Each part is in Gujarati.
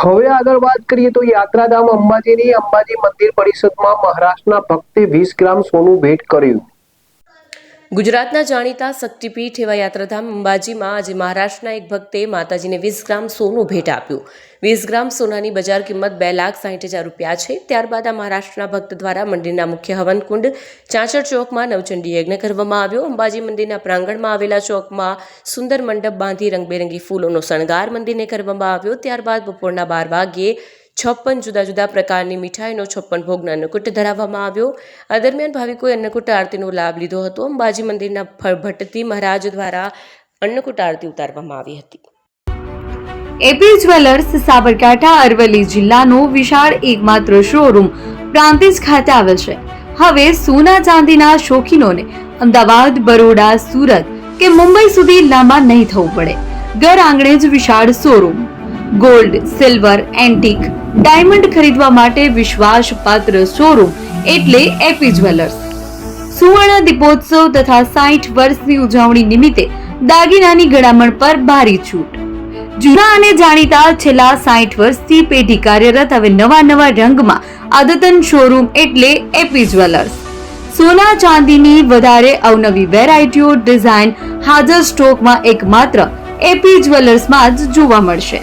હવે આગળ વાત કરીએ તો યાત્રાધામ અંબાજીની અંબાજી મંદિર પરિષદમાં મહારાષ્ટ્રના ભક્તે 20 ગ્રામ સોનું ભેટ કર્યું। ગુજરાતના જાણીતા શક્તિપીઠ એવા યાત્રાધામ અંબાજીમાં આજે મહારાષ્ટ્રના એક ભક્તે માતાજીને 20 ગ્રામ સોનું ભેટ આપ્યું। 20 ગ્રામ સોનાની બજાર કિંમત 2,60,000 રૂપિયા છે। ત્યારબાદ આ મહારાષ્ટ્રના ભક્ત દ્વારા મંદિરના મુખ્ય હવનકુંડ ચાંચડ ચોકમાં નવચંડી યજ્ઞ કરવામાં આવ્યો। અંબાજી મંદિરના પ્રાંગણમાં આવેલા ચોકમાં સુંદર મંડપ બાંધી રંગબેરંગી ફૂલોનો શણગાર મંદિરને કરવામાં આવ્યો। ત્યારબાદ બપોરના 12 વાગ્યે 56 જુદા જુદા પ્રકારની મીઠાઈનો 56 ભોગનો અન્નકૂટ ધરાવવામાં આવ્યો। આ દરમિયાન ભાવિકોએ અન્નકૂટ આરતીનો લાભ લીધો હતો। અંબાજી મંદિરના ભટ્ટતી મહારાજ દ્વારા અન્નકૂટ આરતી ઉતારવામાં આવી હતી। એપી જ્વેલર્સ સાબરકાંઠા અરવલ્લી જિલ્લાનો વિશાળ એકમાત્ર શોરૂમ પ્રાંતિજ ખાતે આવેલ છે। હવે સોના ચાંદીના શોખીનોને અમદાવાદ, બરોડા, સુરત કે મુંબઈ સુધી લાંબા નહીં થવું પડે। ઘર આંગણે જ વિશાળ showroom. Gold, silver, antique, diamond ખરીદવા માટે વિશ્વાસપાત્ર શોરૂમ એટલે એપી જ્વેલર્સ। સુવર્ણ દીપોત્સવ તથા 60 વર્ષની ઉજવણી નિમિત્તે દાગીનાની ગળામણ પર ભારી છૂટ। જૂના અને જાણીતા છેલ્લા 60 વર્ષથી પેઢી કાર્યરત હવે નવા રંગમાં અદ્યતન શોરૂમ એટલે એપી જ્વેલર્સ। સોના ચાંદીની વધારે અવનવી વેરાયટીઓ, ડિઝાઇન હાજર સ્ટોકમાં એકમાત્ર એપી જ્વેલર્સમાં જ જોવા મળશે।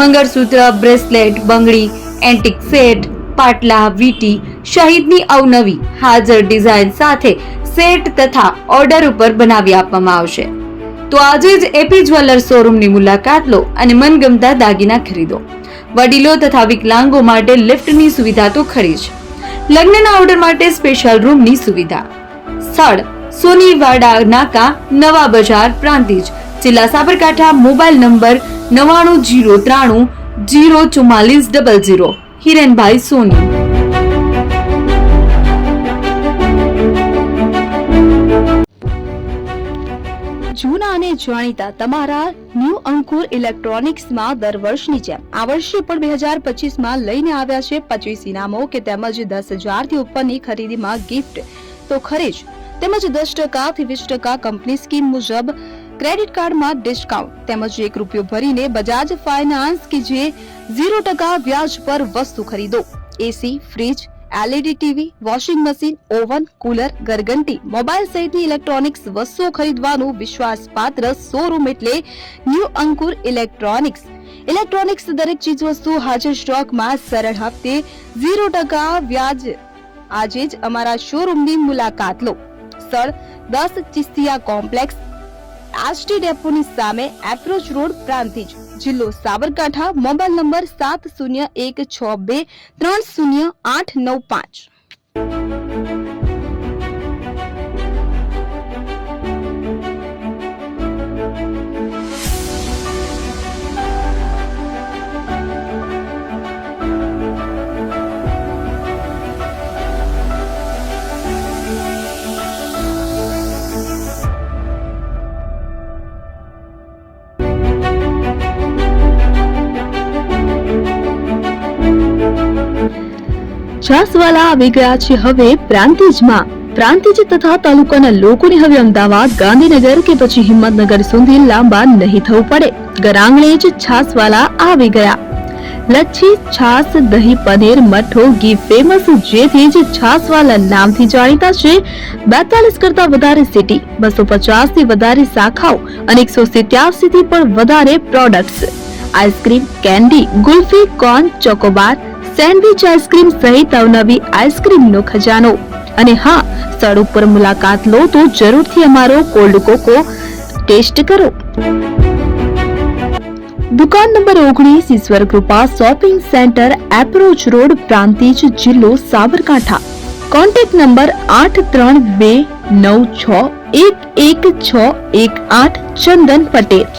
મંગળસૂત્ર, બ્રેસલેટ, બંગડી, એન્ટિક સેટ, પાટલા, વીટી સહિતની અવનવી હાજર ડિઝાઇન સાથે સેટ તથા ઓર્ડર ઉપર બનાવી આપવામાં આવશે। તો આજે જ એપી જ્વેલર્સ શોરૂમની મુલાકાત લો અને મનગમતા દાગીના ખરીદો। વડીલો તથા વિકલાંગો માટે લિફ્ટની સુવિધા તો ખરી જ, લગ્નના ઓર્ડર માટે સ્પેશિયલ રૂમની સુવિધા। સ્થળ સોનીવાડા નાકા, નવા બજાર, પ્રાંતિજ, જિલ્લા સાબરકાંઠા। Mobile number 9903004400। હિરેનભાઈ સોની। જૂના અને જાણીતા તમારા ન્યૂ અંકુર ઇલેક્ટ્રોનિક્સમાં દર વર્ષની જેમ આ વર્ષે પણ 2025માં લઈને આવ્યા છે 25 ઇનામો કે તેમજ 10,000 થી ઉપરની ખરીદીમાં ગિફ્ટ તો ખરી જ, તેમજ 10% થી 20% કંપની સ્કીમ મુજબ ક્રેડિટ કાર્ડમાં ડિસ્કાઉન્ટ તેમજ ₹1 ભરીને બજાજ ફાઇનાન્સ કે જે 0% વ્યાજ પર વસ્તુ ખરીદો। AC, fridge, LED TV, washing machine, oven, cooler, ગરગંટી, મોબાઈલ સહિતની ઇલેક્ટ્રોનિક્સ વસ્તુઓ ખરીદવાનું વિશ્વાસપાત્ર શોરૂમ એટલે ન્યૂ અંકુર ઇલેક્ટ્રોનિક્સ। ઇલેક્ટ્રોનિક્સ દરેક ચીજ વસ્તુ હાજર સ્ટોકમાં સરળ હપ્તે 0% વ્યાજ। આજે જ અમારા શોરૂમની મુલાકાત લો। સ્થળ 10 ચિસ્તિયા કોમ્પ્લેક્સ, આરટી ડેપોની સામે, એપ્રોચ રોડ, પ્રાંતિજ, જિલ્લો સાબરકાંઠા। Mobile number 7012630895। છાસવાલા આવી ગયા છે હવે પ્રાંતિજમાં। પ્રાંતિજ તથા તાલુકાના લોકોને હવે અમદાવાદ, ગાંધીનગર કે પછી હિંમતનગર સુધી લાંબા નહીં થવું પડે। ઘર આંગણે જ છાસવાલા આવી ગયા। લચ્છી, છાસ, દહીં, પનીર, મઠો, ઘી ફેમસ, જેથી જ છાસવાલા નામથી જાણીતા છે। 42 કરતા વધારે સિટી, 250 થી વધારે શાખાઓ અને 187 થી પણ વધારે products. Ice cream, candy, kulfi, corn, Chocobar, sandwich ice cream સહિત અવનવી આઈસ્ક્રીમનો ખજાનો। અને હા, સ્થળ ઉપર મુલાકાત લો તો જરૂરથી અમારો કોલ્ડ કોકો ટેસ્ટ કરો। દુકાન number 19, Ishwar Krupa shopping centre, approach road, Prantij, જિલ્લો સાબરકાંઠા। Contact number 8329611618 Chandan Patel.